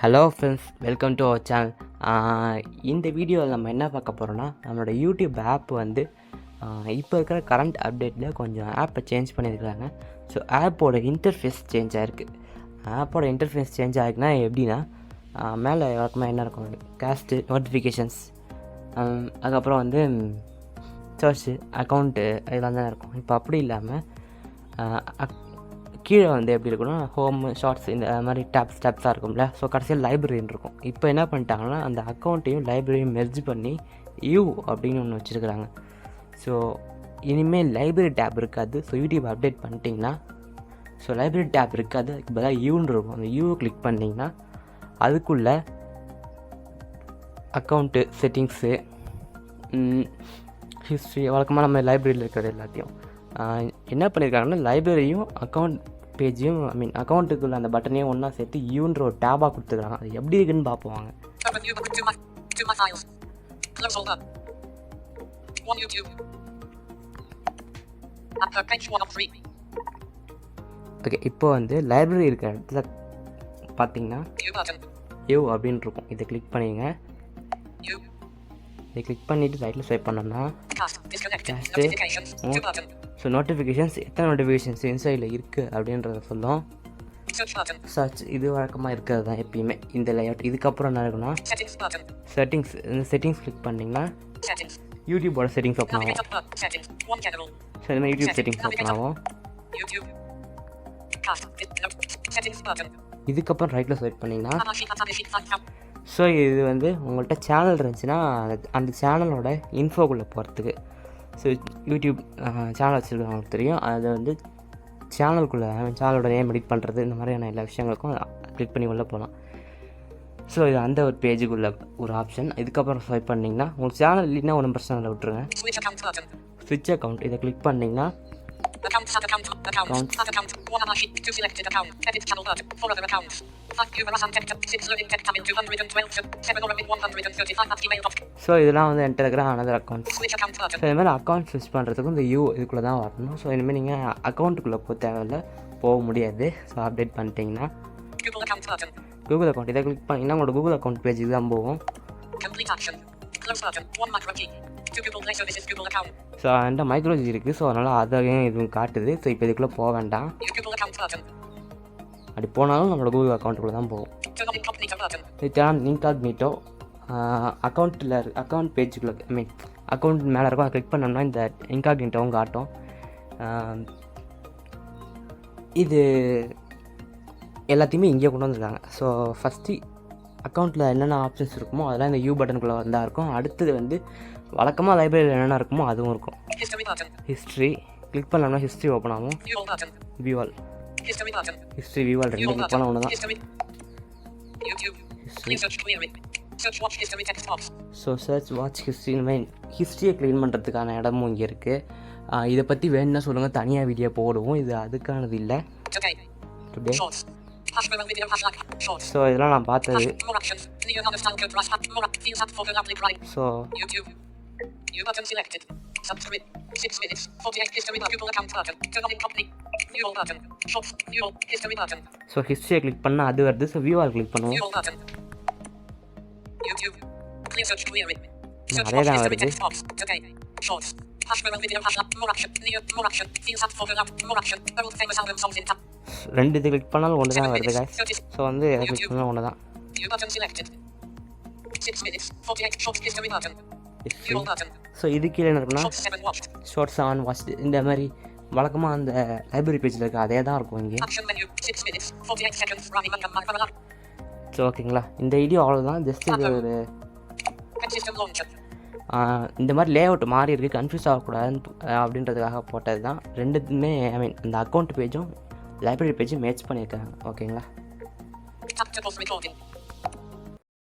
Hello friends, welcome to our channel. இந்த வீடியோவில் நம்ம என்ன பார்க்க போகிறோன்னா, நம்மளோட யூடியூப் ஆப் வந்து இப்போ இருக்கிற கரண்ட் அப்டேட்டில் கொஞ்சம் ஆப்பை சேஞ்ச் பண்ணியிருக்காங்க. ஸோ ஆப்போட இன்டர்ஃபேஸ் சேஞ்ச் ஆகிருக்கு. ஆப்போட இன்டர்ஃபேஸ் சேஞ்ச் ஆகிருக்குன்னா எப்படின்னா, மேலே வழக்கமாக என்ன இருக்கும், காஸ்ட்டு, நோட்டிஃபிகேஷன்ஸ், அதுக்கப்புறம் வந்து சர்ச்சு, அக்கௌண்ட்டு, இதெல்லாம் தான் இருக்கும். இப்போ அப்படி இல்லாமல் கீழே வந்து எப்படி இருக்குன்னா, ஹோம், ஷார்ட்ஸ், இந்த மாதிரி டேப்ஸாக இருக்கும்ல. ஸோ கடைசியில் லைப்ரரின்னு இருக்கும். இப்போ என்ன பண்ணிட்டாங்கன்னா, அந்த அக்கௌண்ட்டையும் லைப்ரரியும் மெர்ஜ் பண்ணி யூ அப்படின்னு ஒன்று வச்சுருக்குறாங்க. ஸோ இனிமேல் லைப்ரரி டேப் இருக்காது. ஸோ யூடியூப் அப்டேட் பண்ணிட்டிங்கன்னா, ஸோ லைப்ரரி டேப் இருக்காது, அதுக்கு பதிலாக யூன்னு இருக்கும். அந்த யூவை கிளிக் பண்ணிங்கன்னா அதுக்குள்ளே அக்கௌண்ட்டு, செட்டிங்ஸு, ஹிஸ்ட்ரி, வழக்கமாக நம்ம லைப்ரரியில் இருக்கிறது எல்லாத்தையும் என்ன பண்ணியிருக்காங்கன்னா, லைப்ரரியும் அக்கௌண்ட் பேஜையும் அக்கௌண்ட்டுக்குள்ள அந்த பட்டனையும் ஒன்றா சேர்த்து யூன்ற ஒரு டேபாக கொடுத்துருக்காங்க. அது எப்படி இருக்குன்னு பார்ப்போம் வாங்க. ஓகே, இப்போ வந்து லைப்ரரி இருக்கிற இடத்துல பார்த்தீங்கன்னா யூ அப்படின்னு இருக்கும். இதை கிளிக் பண்ணிங்க. இதை கிளிக் பண்ணிவிட்டு ரைட்டில் ஸ்வைப் பண்ணோம்னா ஸோ நோட்டிஃபிகேஷன்ஸ், எத்தனை நோட்டிஃபிகேஷன்ஸ் இன்சைடில் இருக்குது அப்படின்றத சொல்லும். சர்ச், இது வழக்கமாக இருக்கிறது தான் எப்பயுமே இந்த லேஅவுட். இதுக்கப்புறம் என்ன இருக்குன்னா செட்டிங்ஸ். இந்த செட்டிங்ஸ் கிளிக் பண்ணிங்கன்னா யூடியூபோட செட்டிங்ஸ் ஓப்பன் ஆகும். ஸோ இந்த மாதிரி யூடியூப் செட்டிங்ஸ் ஓப்பன் ஆகும். இதுக்கப்புறம் ரைட்டில் ஸ்வைப் பண்ணிங்கன்னா ஸோ இது வந்து உங்கள்கிட்ட சேனல் இருந்துச்சுன்னா அந்த சேனலோட இன்ஃபோக்குள்ளே போகிறதுக்கு. ஸோ யூடியூப் சேனல் வச்சுருக்கவங்களுக்கு தெரியும். அதை வந்து சேனலுக்குள்ளே சேனலோட நேம் எடிட் பண்ணுறது, இந்த மாதிரியான எல்லா விஷயங்களுக்கும் கிளிக் பண்ணி உள்ளே போகலாம். ஸோ இது அந்த ஒரு பேஜுக்குள்ளே ஒரு ஆப்ஷன். இதுக்கப்புறம் ஸ்வைப் பண்ணிங்கன்னா உங்களுக்கு சேனல் இல்லைன்னா ஒன்றும் பிரச்சனை இல்லை, விட்டுருங்க. ஸ்விட்ச் அக்கௌண்ட், இதை கிளிக் பண்ணிங்கன்னா ஸோ இதெல்லாம் வந்து என்கிட்ட இருக்கிற அனதர் அக்கௌண்ட். ஸோ இது மாதிரி அக்கௌண்ட் ஸ்விட்ச் பண்ணுறதுக்கும் இந்த யூ இதுக்குள்ளே தான் வரணும். ஸோ இனிமேல் நீங்கள் அக்கௌண்ட்டுக்குள்ளே போக தேவையில்லை, போக முடியாது. ஸோ அப்டேட் பண்ணிட்டீங்கன்னா கூகுள் அக்கௌண்ட், இதை கிளிக் பண்ணிங்கன்னா உங்களோட கூகுள் அக்கௌண்ட் பேஜுக்கு தான் போகும். ஸோ அந்த மைக்ரோஜி இருக்குது. ஸோ அதனால் அதையும் இதுவும் காட்டுது. ஸோ இப்போ இதுக்குள்ளே போக வேண்டாம். அப்படி போனாலும் நம்மளோட கூகுள் அக்கௌண்ட்டுக்குள்ளே தான் போகும். இதுதான் இன்காக்னிட்டோ. அக்கௌண்ட்டில் அக்கௌண்ட் பேஜுக்குள்ளே அக்கௌண்ட் மேலே இருக்கும். அதை கிளிக் பண்ணோம்னா இந்த இன்காக்னிட்டோவும் காட்டும். இது எல்லாத்தையுமே இங்கே கொண்டு வந்துருக்காங்க. ஸோ ஃபஸ்ட்டு அக்கௌண்ட்டில் என்னென்ன ஆப்ஷன்ஸ் இருக்குமோ அதெல்லாம் இந்த யூ பட்டனுக்குள்ளே வந்தால் இருக்கும். அடுத்தது வந்து வழக்கமாக லைப்ரரியில் என்னென்ன இருக்குமோ அதுவும் இருக்கும். ஹிஸ்ட்ரி கிளிக் பண்ணோம்னா ஹிஸ்ட்ரி ஓப்பன் ஆகும். வியூவால், ஹிஸ்ட்ரி, வியூவால் ரெண்டு கிளிக் பண்ண ஒன்று தான். ஸோ சர்ச், வாட்ச் ஹிஸ்ட்ரி, இந்த மாதிரி ஹிஸ்ட்ரியை க்ளீன் பண்ணுறதுக்கான இடமும் இங்கே இருக்குது. இதை பற்றி வேணும்னா சொல்லுங்கள், தனியாக வீடியோ போடுவோம். இது அதுக்கானது இல்லை டுடே. ஸோ இதெல்லாம் நான் பார்த்தது. ஸோ ஸோ ஹிஸ்ட்ரியை கிளிக் பண்ணால் அது வருது. ஸோ வியூவால் கிளிக் பண்ணுவோம், அதே தான் வருது. ரெண்டு இது கிளிக் பண்ணாலும் ஒன்று தான் வருது guys. ஸோ வந்து எதை கிளிக் பண்ணாலும் ஒன்று தான். ஸோ இது கீழே என்ன இருக்குன்னா ஷார்ட்ஸ், ஆன், வாட்ச், இந்த மாதிரி வழக்கமாக அந்த லைப்ரரி பேஜில் இருக்க அதே தான் இருக்கும் இங்கே. ஸோ ஓகேங்களா, இந்த வீடியோ அவ்வளோதான். ஜஸ்ட் இது ஒரு இந்த மாதிரி லேஅவுட் மாறி இருக்குது, கன்ஃபியூஸ் ஆகக்கூடாது அப்படின்றதுக்காக போட்டது தான். ரெண்டுத்துமே இந்த அக்கௌண்ட் பேஜும் லைப்ரரி பேஜும் மேட்ச் பண்ணியிருக்காங்க. ஓகேங்களா.